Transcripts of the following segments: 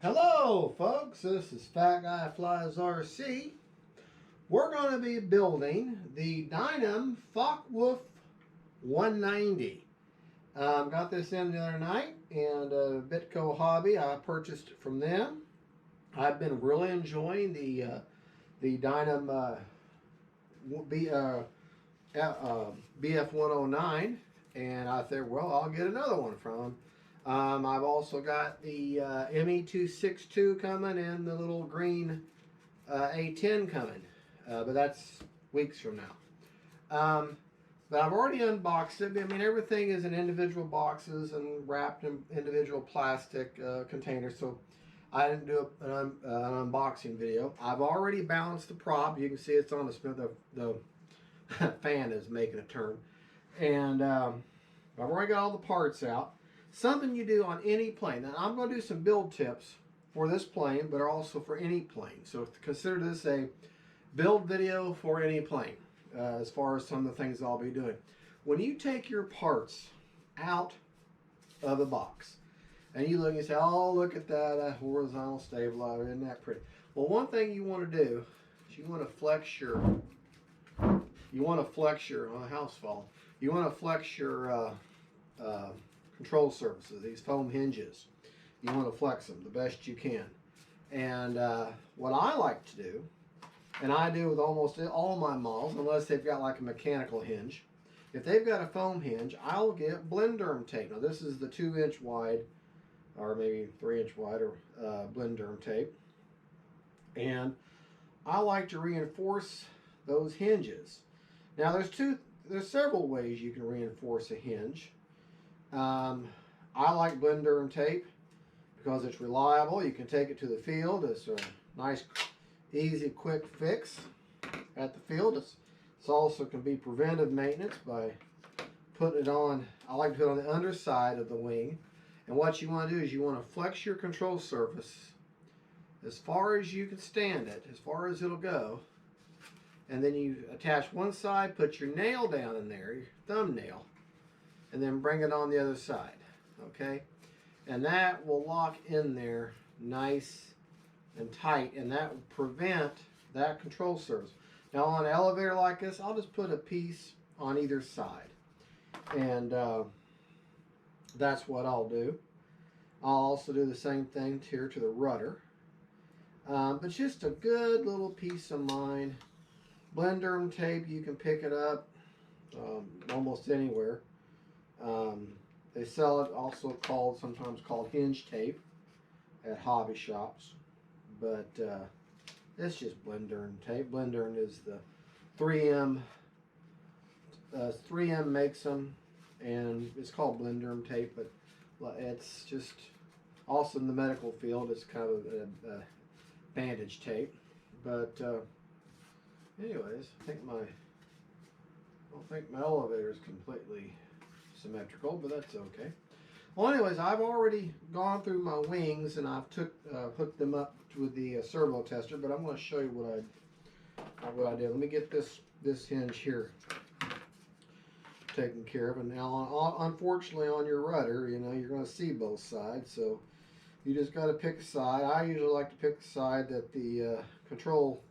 Hello folks, this is Fat Guy Flies RC. We're going to be building the Dynam Focke-Wulf 190. Got this in the other night, and Bitgo Hobby, I purchased it from them. I've been really enjoying the Dynam BF109, and I thought, well, I'll get another one from them. I've also got the ME262 coming and the little green A10 coming, but that's weeks from now. But I've already unboxed it. I mean, everything is in individual boxes and wrapped in individual plastic containers, so I didn't do an unboxing video. I've already balanced the prop. You can see it's on the fan is making a turn. And I've already got all the parts out. Something you do on any plane. Now I'm going to do some build tips for this plane, but also for any plane. So consider this a build video for any plane, as far as some of the things I'll be doing. When you take your parts out of the box, and you look and say, oh, look at that horizontal stabilizer, isn't that pretty? Well, one thing you want to do is you want to flex your house fall. You want to flex your control surfaces, these foam hinges. You want to flex them the best you can. And what I like to do, and I do with almost all my models, unless they've got like a mechanical hinge, if they've got a foam hinge, I'll get Blenderm tape. Now this is the 2-inch wide, or maybe 3-inch wide, or Blenderm tape. And I like to reinforce those hinges. Now there's several ways you can reinforce a hinge. I like Blenderm tape because it's reliable. You can take it to the field. It's a nice, easy, quick fix at the field. It's also can be preventive maintenance by putting it on. I like to put it on the underside of the wing. And what you want to do is you want to flex your control surface as far as you can stand it, as far as it'll go. And then you attach one side, put your nail down in there, your thumbnail, and then bring it on the other side, okay? And that will lock in there nice and tight, and that will prevent that control surface. Now on an elevator like this, I'll just put a piece on either side. And that's what I'll do. I'll also do the same thing here to the rudder. But just a good little peace of mind. Blenderm tape, you can pick it up almost anywhere. They sell it also sometimes called hinge tape at hobby shops, but it's just Blenderm tape. Blenderm is the 3M. 3M makes them, and it's called Blenderm tape, but it's just also in the medical field. It's kind of a bandage tape. But anyways, I don't think my elevator is completely symmetrical, but that's okay. Well, anyways, I've already gone through my wings and I've hooked them up with the servo tester, but I'm going to show you what I did. Let me get this hinge here taken care of. And now, unfortunately, on your rudder, you know, you're going to see both sides, so you just got to pick a side. I usually like to pick the side that the control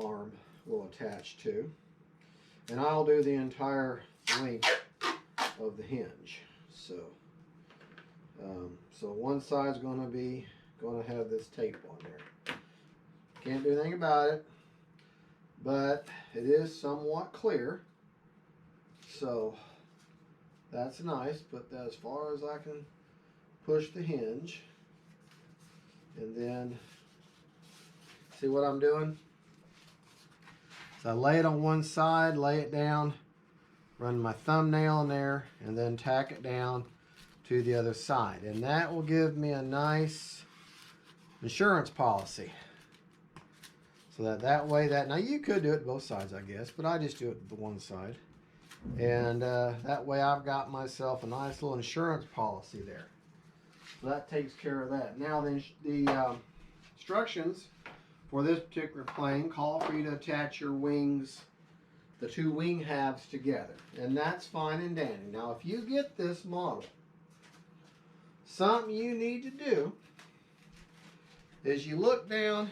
arm will attach to, and I'll do the entire length of the hinge. So one side's going to have this tape on there. Can't do anything about it, but it is somewhat clear, so that's nice. Put that as far as I can push the hinge, and then see what I'm doing. So I lay it on one side, lay it down, run my thumbnail in there, and then tack it down to the other side. And that will give me a nice insurance policy. So that way, now you could do it both sides, I guess, but I just do it the one side. And that way I've got myself a nice little insurance policy there. So that takes care of that. Now the instructions for this particular plane call for you to attach your wings, the two wing halves together, and that's fine and dandy. Now if you get this model, something you need to do is you look down,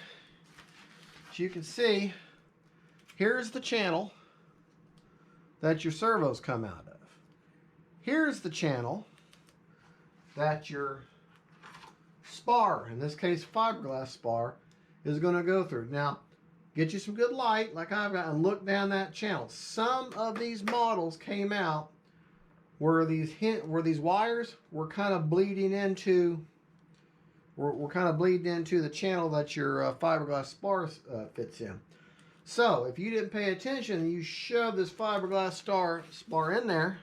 as you can see, here's the channel that your servos come out of. Here's the channel that your spar, in this case fiberglass spar, is going to go through. Now, get you some good light like I've got and look down that channel. Some of these models came out where these wires were kind of bleeding into the channel that your fiberglass spar fits in. So if you didn't pay attention and you shoved this fiberglass spar in there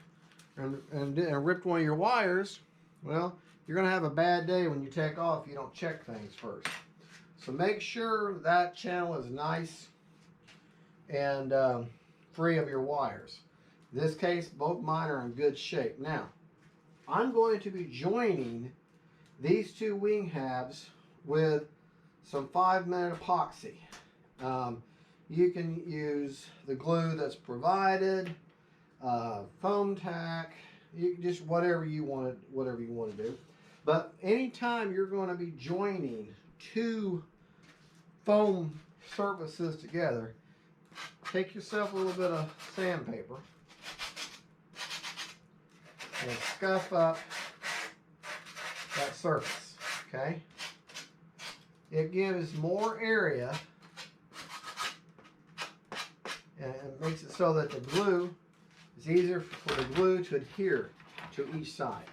and ripped one of your wires, well, you're going to have a bad day when you take off if you don't check things first. So make sure that channel is nice and free of your wires. In this case, both mine are in good shape. Now, I'm going to be joining these two wing halves with some 5-minute epoxy. You can use the glue that's provided, foam tack, just whatever you want to do. But anytime you're going to be joining two foam surfaces together, take yourself a little bit of sandpaper and scuff up that surface, okay? It gives more area and it makes it so that the glue is easier for the glue to adhere to each side.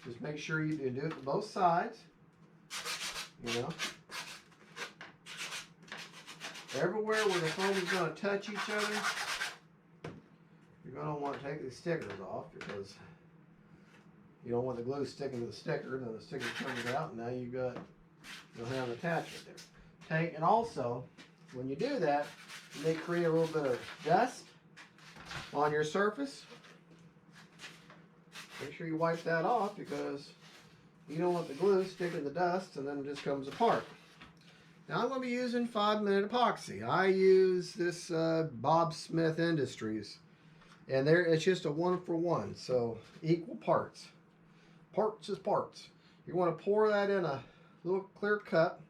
Just make sure you do it to both sides, you know. Everywhere where the foam is going to touch each other, you're going to want to take these stickers off because you don't want the glue sticking to the sticker, and then the sticker comes out, and now you don't have an attachment there. And also, when you do that, you may create a little bit of dust on your surface. Make sure you wipe that off because you don't want the glue sticking to the dust and then it just comes apart. Now I'm going to be using 5-minute epoxy. I use this Bob Smith Industries, and it's just a 1-for-1, so equal parts. Parts is parts. You want to pour that in a little clear cup,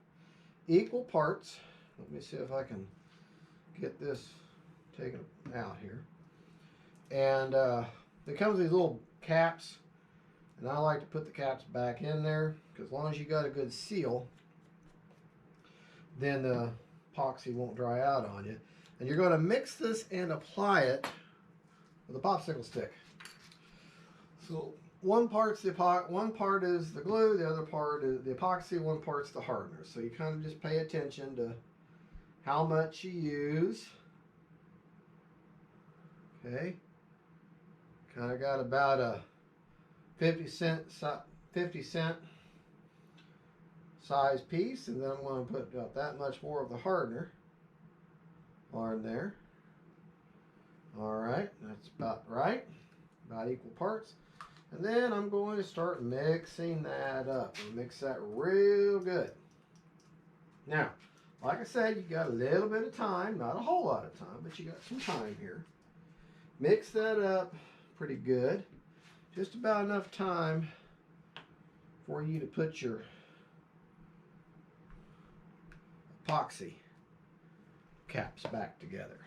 equal parts. Let me see if I can get this taken out here. And it comes with these little caps, and I like to put the caps back in there because as long as you got a good seal, then the epoxy won't dry out on you. And you're going to mix this and apply it with a popsicle stick. So one part is the glue, the other part is the epoxy, one part's the hardener. So you kind of just pay attention to how much you use. Okay. Kind of got about a 50 cent size piece, and then I'm going to put about that much more of the hardener on there. Alright, that's about right, about equal parts. And then I'm going to start mixing that up and mix that real good. Now, like I said, you got a little bit of time, not a whole lot of time, but you got some time here. Mix that up pretty good. Just about enough time for you to put your epoxy caps back together.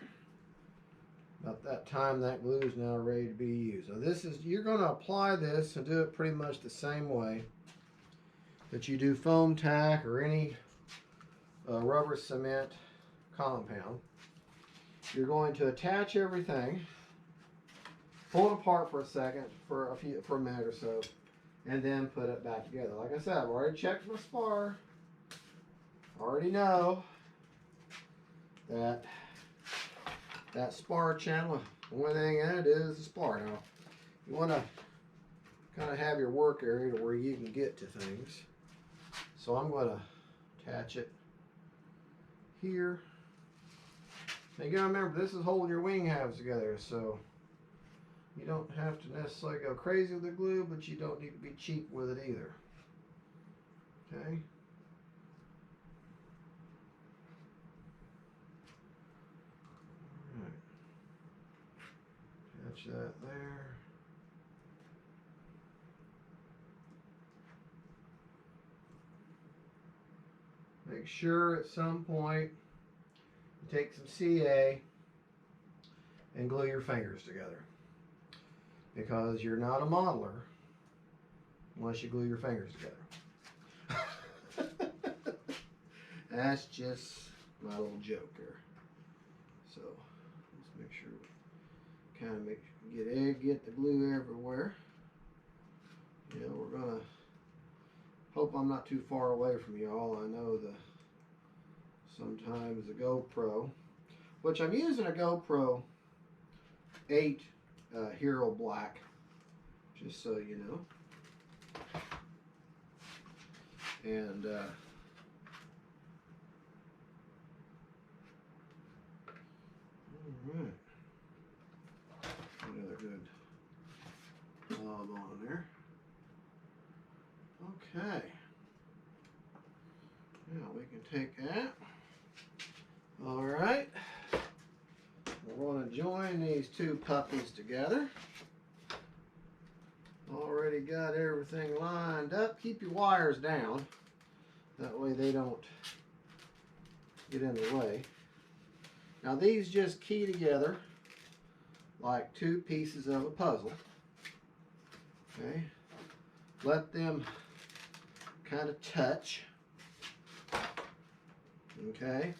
About that time, that glue is now ready to be used. So you're going to apply this and do it pretty much the same way that you do foam tack or any rubber cement compound. You're going to attach everything, pull it apart for a second, for a minute or so, and then put it back together. Like I said, I've already checked my spar. I already know that spar channel, the only thing in it is the spar. Now, you want to kind of have your work area to where you can get to things. So I'm going to attach it here. Now you got to remember, this is holding your wing halves together, so you don't have to necessarily go crazy with the glue, but you don't need to be cheap with it either. Okay. Attach that there. make sure at some point you take some CA and glue your fingers together, because you're not a modeler unless you glue your fingers together. That's just my little joke here. So let's make sure we kind of get the glue everywhere. Yeah, we're gonna hope I'm not too far away from y'all. I know sometimes the GoPro, which I'm using a GoPro 8 Hero Black, just so you know. And alright, another good knob on there. Okay, now we can take that. Alright, we're going to join these two puppies together. Already got everything lined up. Keep your wires down, that way they don't get in the way. Now these just key together like two pieces of a puzzle. Okay, let them kind of touch. Okay,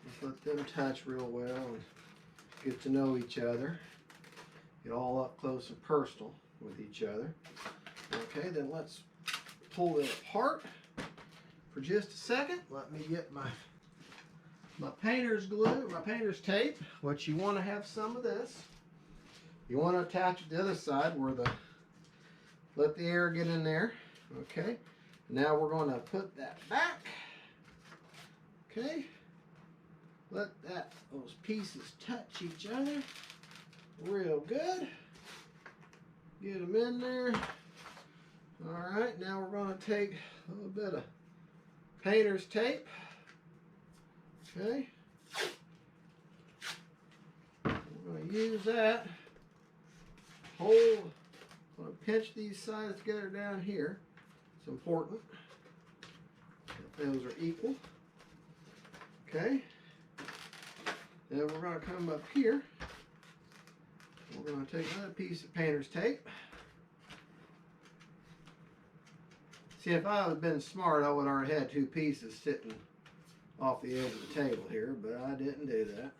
just let them touch real well and get to know each other. Get all up close and personal with each other. Okay, then let's pull it apart for just a second. Let me get my painter's glue, my painter's tape, which you want to have some of this. You want to attach it to the other side where let the air get in there. Okay, now we're going to put that back. Okay, let those pieces touch each other real good. Get them in there. All right, now we're going to take a little bit of painter's tape. Okay, we're going to use that. I'm going to pinch these sides together down here. It's important that those are equal. Okay, then we're going to come up here. We're going to take another piece of painter's tape. See, if I had been smart, I would have already had two pieces sitting off the edge of the table here, but I didn't do that.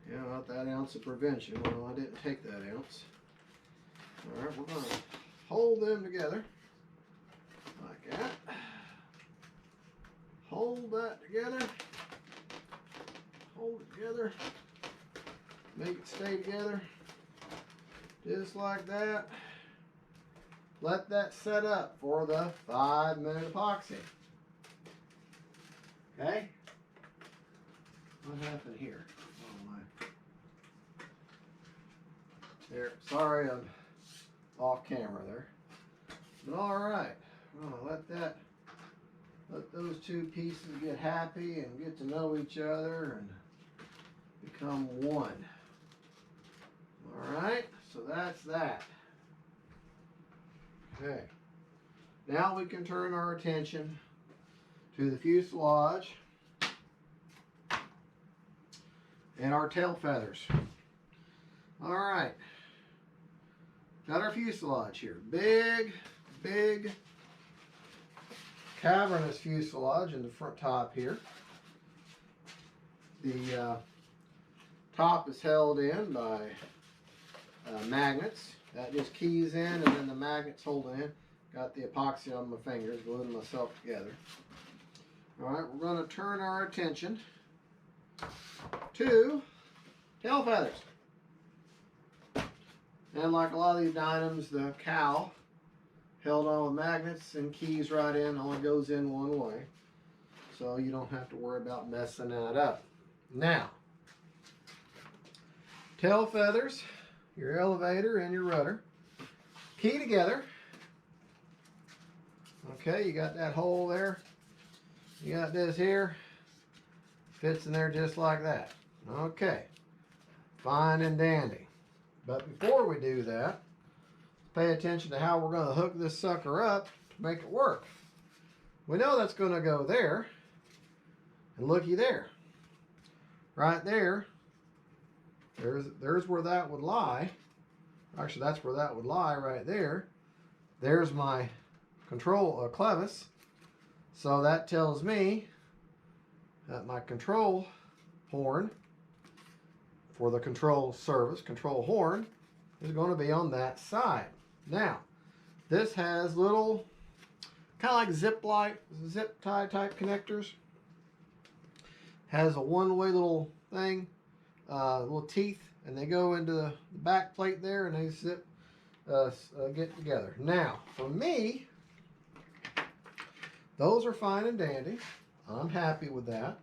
You know, not that ounce of prevention. Well, I didn't take that ounce. All right, we're going to hold them together like that. Hold that together. Hold it together. Make it stay together. Just like that. Let that set up for the 5-minute epoxy. Okay? What happened here? Oh my. There, sorry I'm off camera there. But alright. Well, let those two pieces get happy and get to know each other and become one. Alright, so that's that. Okay. Now we can turn our attention to the fuselage and our tail feathers. Alright. Got our fuselage here. Big cavernous fuselage in the front top here. The top is held in by magnets. That just keys in and then the magnets hold it in. Got the epoxy on my fingers, gluing myself together. Alright, we're going to turn our attention to tail feathers. And like a lot of these Dynams, the cowl held on with magnets and keys right in, only goes in one way. So you don't have to worry about messing that up. Now, tail feathers, your elevator and your rudder, key together. Okay, you got that hole there. You got this here. Fits in there just like that. Okay, fine and dandy. But before we do that, pay attention to how we're going to hook this sucker up to make it work. We know that's going to go there. And looky there. Right there. There's where that would lie. Actually, that's where that would lie right there. There's my control clevis. So that tells me that my control horn for the control service, control horn, is going to be on that side. Now, this has little, kind of like zip tie type connectors. Has a one-way little thing, little teeth, and they go into the back plate there, and they zip, get together. Now, for me, those are fine and dandy. I'm happy with that.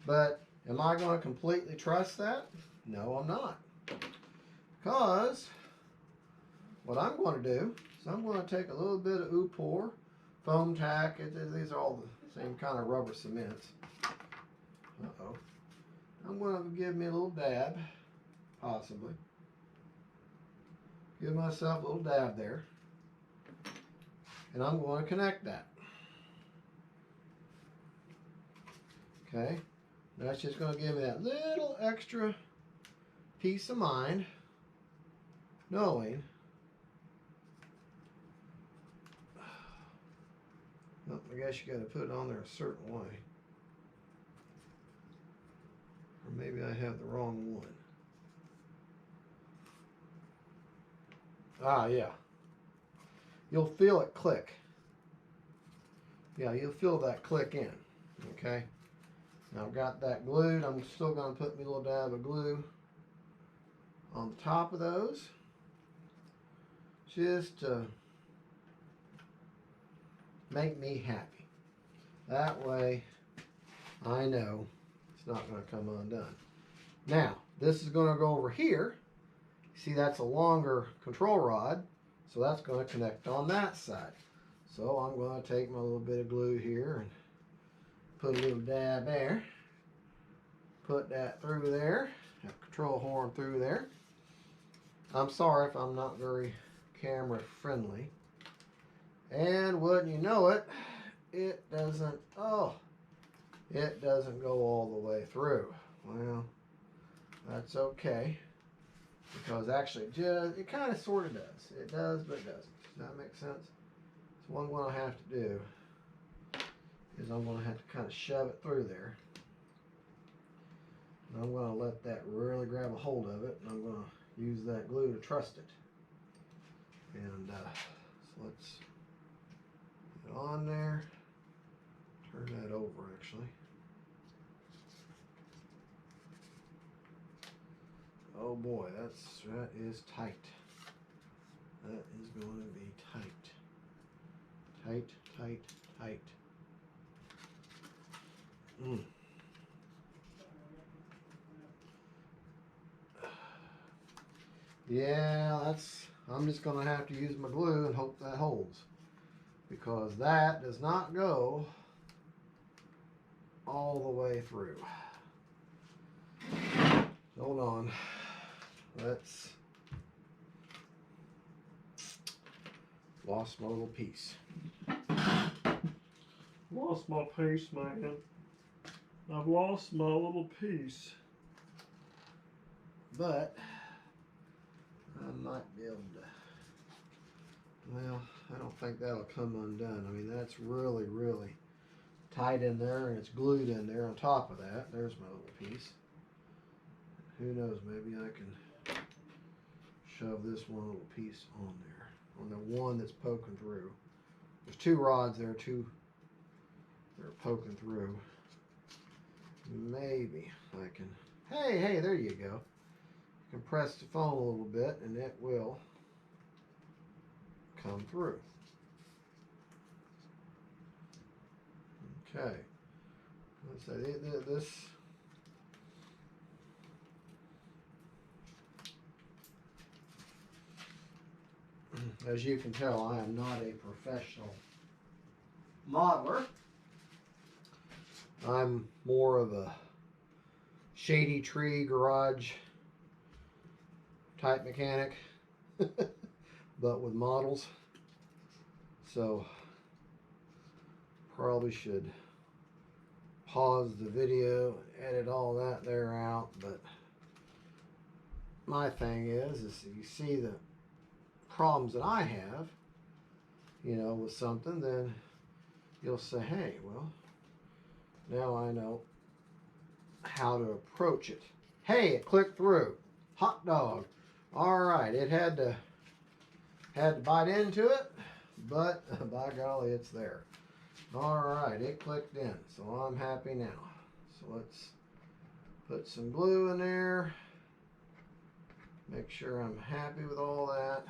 But am I going to completely trust that? No, I'm not. Because what I'm going to do is I'm going to take a little bit of Upor, foam tack. These are all the same kind of rubber cements. Uh-oh. I'm going to give me a little dab, possibly. Give myself a little dab there. And I'm going to connect that. Okay. That's just going to give me that little extra peace of mind, knowing well, I guess you got to put it on there a certain way. Or maybe I have the wrong one. Ah, yeah. You'll feel it click. Yeah, you'll feel that click in. Okay. Now I've got that glued. I'm still going to put me a little dab of glue on the top of those. Just to make me happy. That way I know it's not going to come undone. Now, this is going to go over here. See, that's a longer control rod, so that's going to connect on that side. So I'm going to take my little bit of glue here and put a little dab there. Put that through there. That control horn through there. I'm sorry if I'm not very camera friendly. And wouldn't you know it, it doesn't go all the way through. Well, that's okay. Because actually, it kind of sort of does. It does, but it doesn't. Does that make sense? So what I'm going to have to do is I'm going to have to kind of shove it through there. And I'm going to let that really grab a hold of it, and I'm going to use that glue to trust it. And so let's get it on there. Turn that over, actually. Oh boy, that is tight. That is going to be tight. Tight, tight, tight. Yeah, I'm just going to have to use my glue and hope that holds. Because that does not go all the way through. Hold on. Lost my little piece. Lost my piece, man. I've lost my little piece. But I might be able to. Well, I don't think that'll come undone. I mean, that's really, really tight in there, and it's glued in there on top of that. There's my little piece. Who knows, maybe I can shove this one little piece on there, on the one that's poking through. There's two rods there, they're poking through. Maybe I can, hey, there you go. You can press the phone a little bit and it will come through. Okay. Let's say this. As you can tell, I am not a professional modeler. I'm more of a shady tree garage type mechanic, but with models. So probably should pause the video and edit all that there out, but my thing is you see the problems that I have, you know, with something, then you'll say, hey, well, now I know how to approach it. Hey, it clicked through. Hot dog. All right, it had to bite into it, but by golly, it's there. All right, it clicked in, so I'm happy now. So let's put some glue in there. Make sure I'm happy with all that.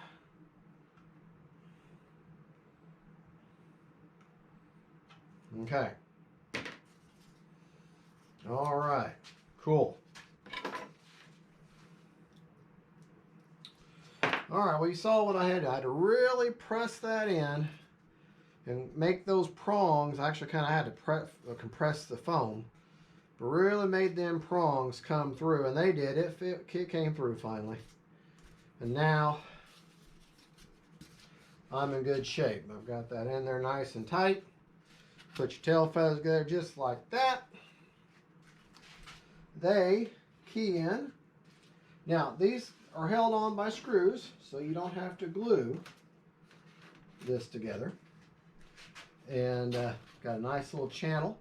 Okay. All right, cool. All right, well, you saw what I had to do. I had to really press that in and make those prongs. I actually kind of had to compress the foam, but really made them prongs come through, and they did. It came through finally. And now I'm in good shape. I've got that in there nice and tight. Put your tail feathers together just like that. They key in. Now, these are held on by screws, so you don't have to glue this together. And got a nice little channel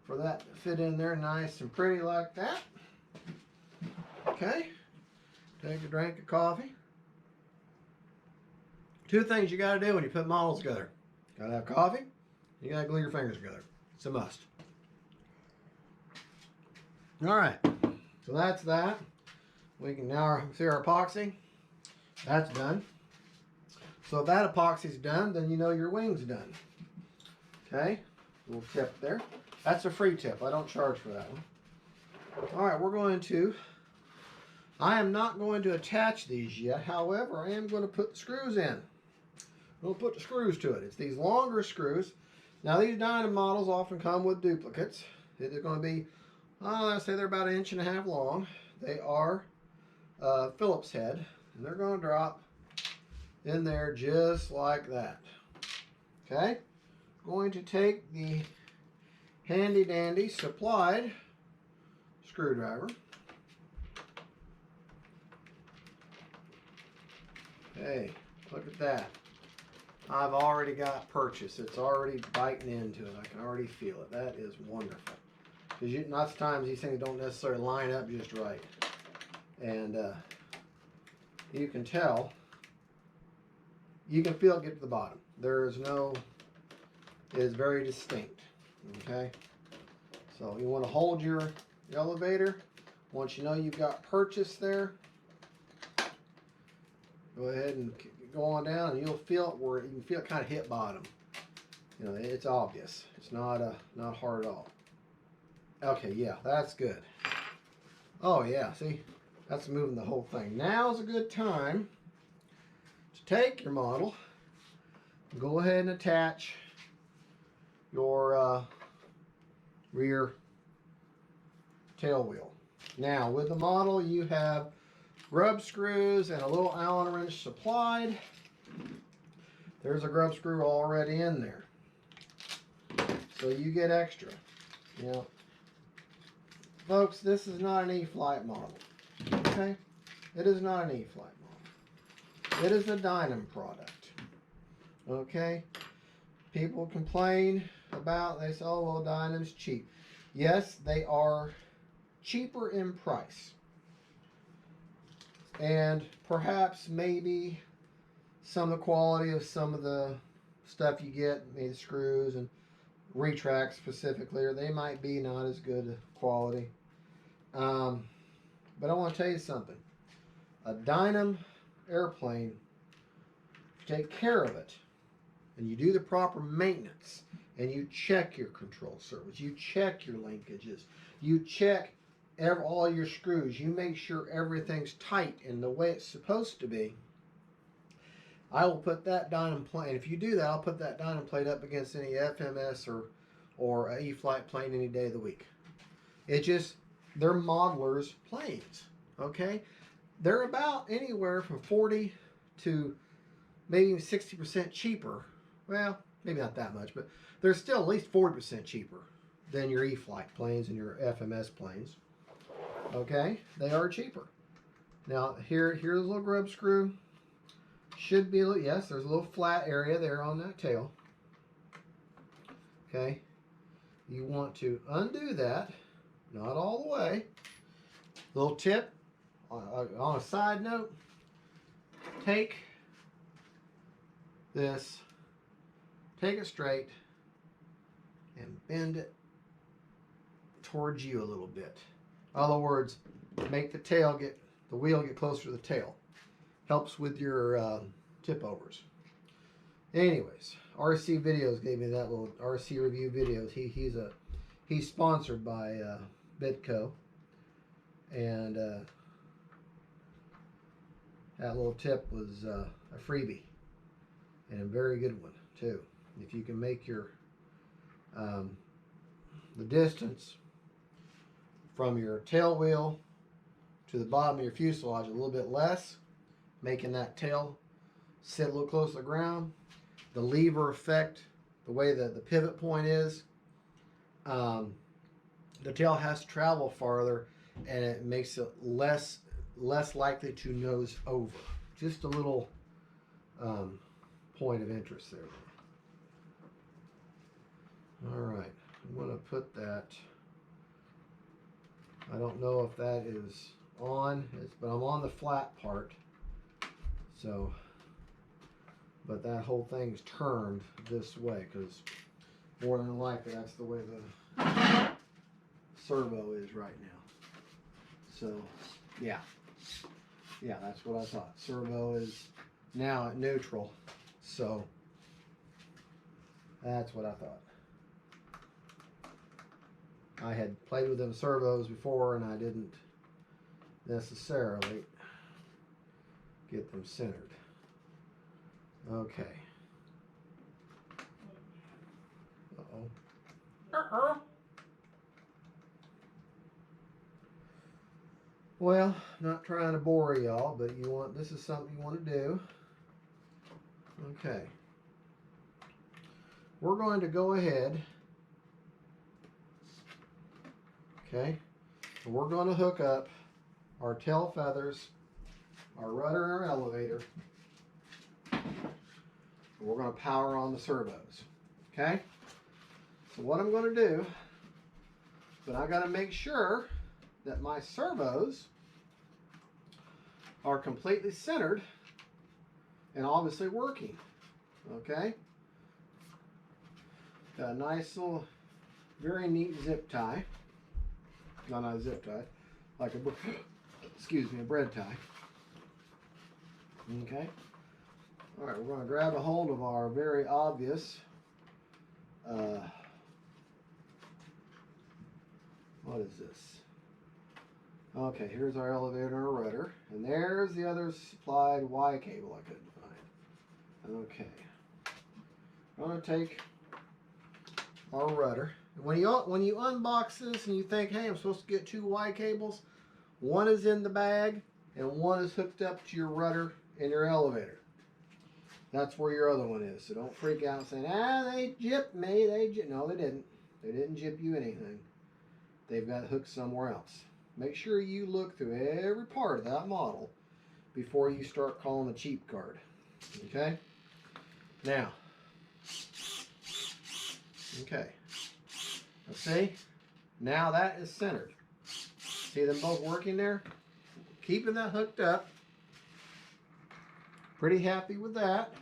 for that to fit in there nice and pretty like that. Okay, take a drink of coffee. Two things you got to do when you put models together. Got to have coffee, you got to glue your fingers together. It's a must. All right, so that's that. We can now see our epoxy. That's done. So if that epoxy's done, then you know your wing's done. Okay, little tip there. That's a free tip. I don't charge for that one. All right, I am not going to attach these yet. However, I am going to put the screws in. We'll put the screws to it. It's these longer screws. Now, these Dynam models often come with duplicates. They're going to be, let's say they're about 1.5 inches long. They are Phillips head, and they're going to drop in there just like that. Okay, going to take the handy dandy supplied screwdriver. Hey, look at that. I've already got purchase. It's already biting into it. I can already feel it. That is wonderful. Because lots of times these things don't necessarily line up just right. And you can tell, you can feel it get to the bottom. It is very distinct. Okay? So you want to hold your elevator. Once you know you've got purchase there, go ahead and go on down, and you'll feel it where you can feel it kind of hit bottom. You know, it's obvious. It's not hard at all. Okay, yeah, that's good. Oh yeah, see, that's moving the whole thing. Now's a good time to take your model, go ahead and attach your rear tail wheel. Now, with the model, you have grub screws and a little Allen wrench supplied. There's a grub screw already in there, so you get extra. You know, folks, this is not an E-flite model. Okay, it is not an E-flite model. It is a Dynam product. Okay, people complain about, they say, oh well, Dynam's cheap. Yes, they are cheaper in price. And perhaps maybe some of the quality of some of the stuff you get, maybe screws and retracts specifically, or they might be not as good quality. But I want to tell you something. A Dynam airplane, if you take care of it, and you do the proper maintenance, and you check your control surface, you check your linkages, you check all your screws, you make sure everything's tight in the way it's supposed to be, I will put that Dynam plane, if you do that, I'll put that Dynam plate up against any FMS or a E-flite plane any day of the week. It just, they're modelers planes, okay? They're about anywhere from 40 to maybe 60% cheaper. Well, maybe not that much, but they're still at least 40% cheaper than your E-flite planes and your FMS planes. Okay, they are cheaper. Now here's a little grub screw. Should be a little, yes, there's a little flat area there on that tail. Okay, you want to undo that, not all the way. Little tip on a side note, take this, take it straight and bend it towards you a little bit. In other words, make the wheel get closer to the tail. Helps with your tip overs. Anyways, RC Videos gave me that little RC review videos. He's sponsored by Bitgo, and that little tip was a freebie, and a very good one too. If you can make your the distance from your tail wheel to the bottom of your fuselage a little bit less, making that tail sit a little close to the ground, the lever effect, the way that the pivot point is, the tail has to travel farther, and it makes it less likely to nose over. Just a little point of interest there. All right, I'm going to put that. I don't know if that is on, but I'm on the flat part. So, but that whole thing's turned this way because more than likely that's the way the servo is right now. So, yeah, that's what I thought. Servo is now at neutral, so that's what I thought. I had played with them servos before, and I didn't necessarily get them centered. Okay. Uh-oh. Well, not trying to bore y'all, but this is something you want to do. Okay. We're going to go ahead. Okay. And we're going to hook up our tail feathers, our rudder, and our elevator. We're going to power on the servos. Okay? So what I'm going to do, but I got to make sure that my servos are completely centered and obviously working. Okay? Got a nice little, very neat zip tie. No, not a zip tie. Like a, excuse me, a bread tie. Okay? Alright, we're going to grab a hold of our very obvious what is this? Okay, here's our elevator and our rudder. And there's the other supplied Y cable I couldn't find. Okay. I'm going to take our rudder. And when you unbox this and you think, hey, I'm supposed to get 2 Y cables, one is in the bag and one is hooked up to your rudder and your elevator. That's where your other one is. So don't freak out saying, they gypped me. No, they didn't. They didn't gyp you anything. They've got hooked somewhere else. Make sure you look through every part of that model before you start calling a cheap card. Okay? Now. Okay. Let's see. Now that is centered. See them both working there? Keeping that hooked up. Pretty happy with that.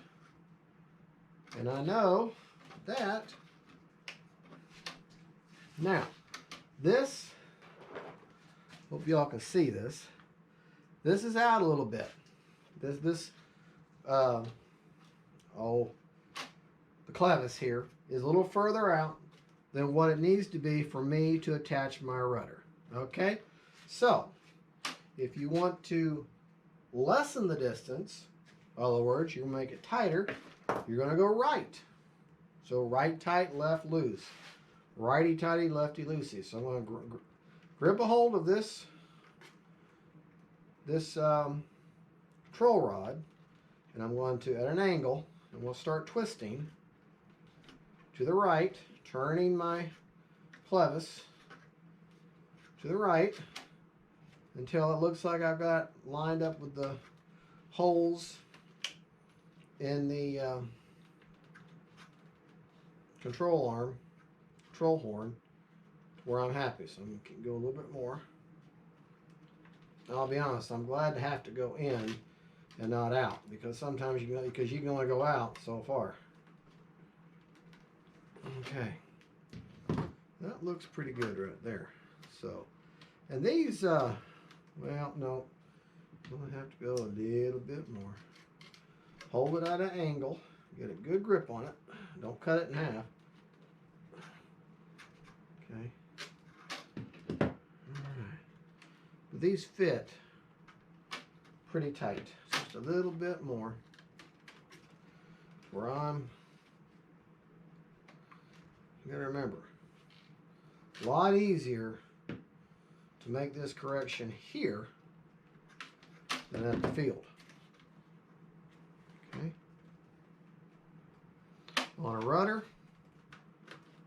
And I know that. Now, this, hope y'all can see this. This is out a little bit. The clevis here is a little further out than what it needs to be for me to attach my rudder. Okay? So, if you want to lessen the distance, in other words, you're going to make it tighter, you're going to go right. So right tight, left loose. Righty tighty, lefty loosey. So I'm going to grip a hold of this control rod, and I'm going to, at an angle, and we'll start twisting to the right, turning my clevis to the right until it looks like I've got lined up with the holes in the control horn, where I'm happy. So I'm going to go a little bit more. I'll be honest, I'm glad to have to go in and not out, because sometimes you can only go out so far. Okay, that looks pretty good right there. So, and these, well, no, I'm gonna have to go a little bit more. Hold it at an angle, get a good grip on it. Don't cut it in half. Okay. All right. But these fit pretty tight. Just a little bit more. Where you gotta remember, a lot easier to make this correction here than at the field. Okay. On a rudder,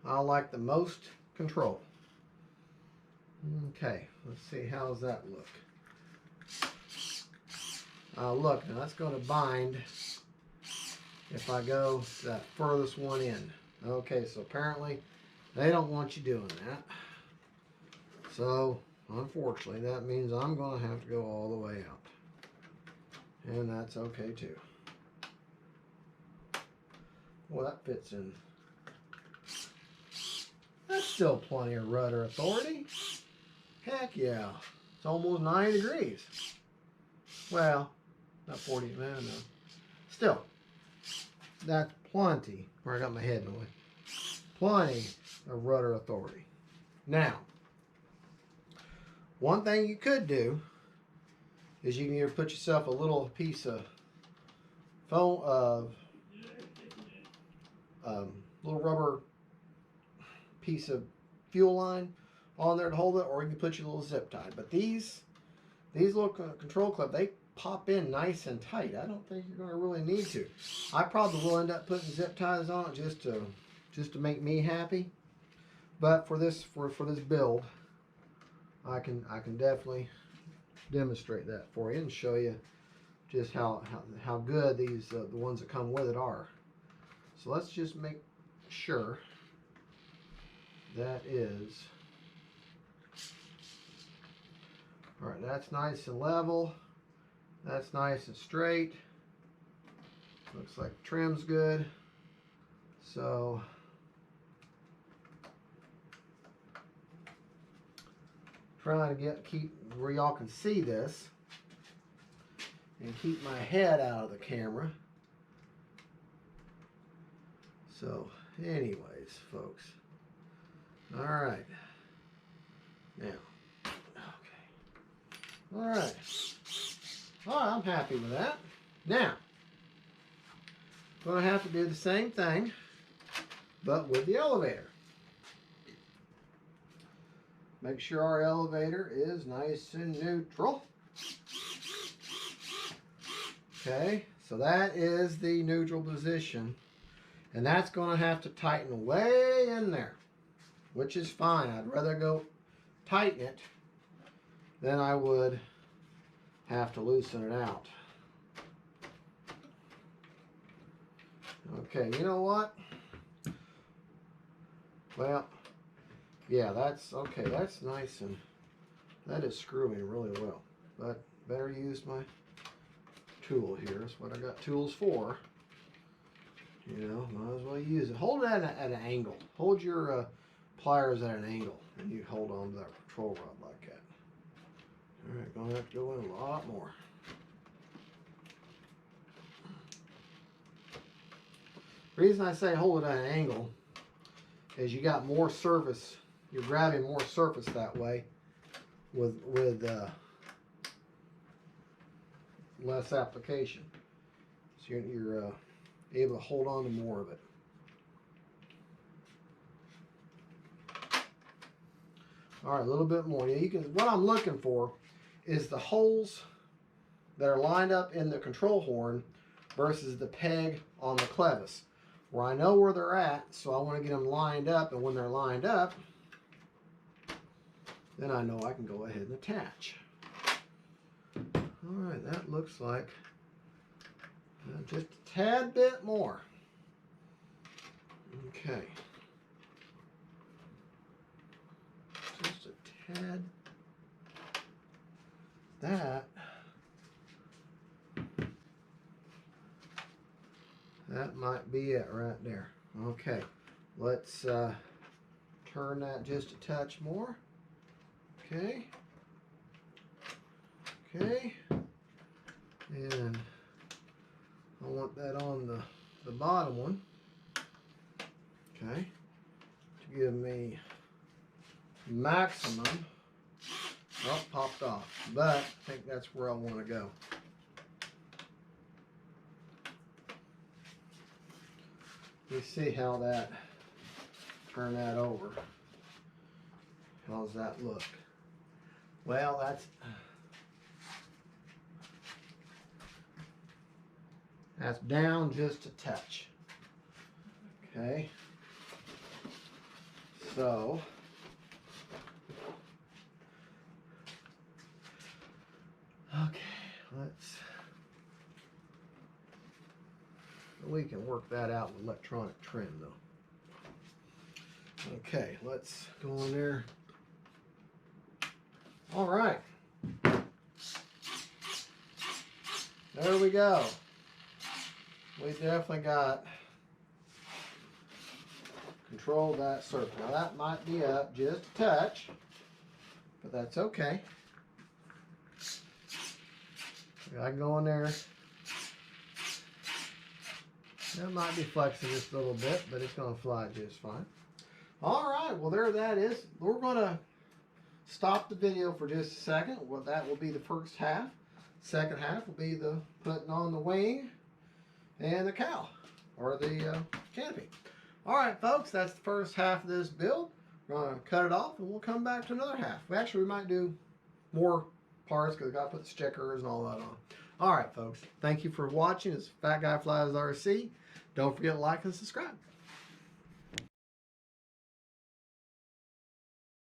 I like the most control. Okay, let's see, how's that look? Look, now that's going to bind if I go that furthest one in. Okay, so apparently they don't want you doing that. So, unfortunately, that means I'm going to have to go all the way out. And that's okay too. Well, that fits in. That's still plenty of rudder authority. Heck yeah. It's almost 90 degrees. Well, not 40, man, no. Still, that's plenty. Where I got my head in the way. Plenty of rudder authority. Now, one thing you could do is you can either put yourself a little piece of foam, little rubber piece of fuel line on there to hold it, or you can put your little zip tie. But these little control clip, they pop in nice and tight. I don't think you're going to really need to. I probably will end up putting zip ties on it just to make me happy. But for this build, I can definitely demonstrate that for you and show you just how good these the ones that come with it are. So let's just make sure that is all right. That's nice and level. That's nice and straight. Looks like the trim's good. So trying to keep where y'all can see this and keep my head out of the camera. So anyways, folks, all right, now, okay, all right, I'm happy with that. Now, gonna have to do the same thing, but with the elevator. Make sure our elevator is nice and neutral. Okay, so that is the neutral position. And that's going to have to tighten way in there, which is fine. I'd rather go tighten it than I would have to loosen it out. Okay, you know what? Well, yeah, that's okay. That's nice, and that is screwing really well. But better use my tool here. That's what I got tools for. You know, might as well use it. Hold it at an angle. Hold your pliers at an angle, and you hold on to that control rod like that. All right, gonna have to go in a lot more. The reason I say hold it at an angle is you got more surface. You're grabbing more surface that way with less application. So you're able to hold on to more of it. All right, a little bit more. Yeah, you can. What I'm looking for is the holes that are lined up in the control horn versus the peg on the clevis. where I know where they're at, so I want to get them lined up, and when they're lined up, then I know I can go ahead and attach. Alright, that looks like just a tad bit more. Okay. Just a tad. That might be it right there. Okay. Let's turn that just a touch more. Okay. Okay. And I want that on the bottom one. Okay. To give me maximum. Oh, popped off. But I think that's where I want to go. Let's see how that, turn that over. How's that look? Well, that's down just a touch. Okay. So we can work that out with electronic trim though. Okay, let's go in there. All right. There we go. We definitely got control that circle. Now that might be up just a touch, but that's okay. I can go in there. That might be flexing just a little bit, but it's going to fly just fine. All right, well there that is. We're going to stop the video for just a second. Well, that will be the first half. Second half will be the putting on the wing and the cowl, or the canopy. All right, folks, that's the first half of this build. We're going to cut it off, and we'll come back to another half. We might do more parts because we got to put the stickers and all that on. All right, folks, thank you for watching. It's Fat Guy Flies RC. Don't forget to like and subscribe.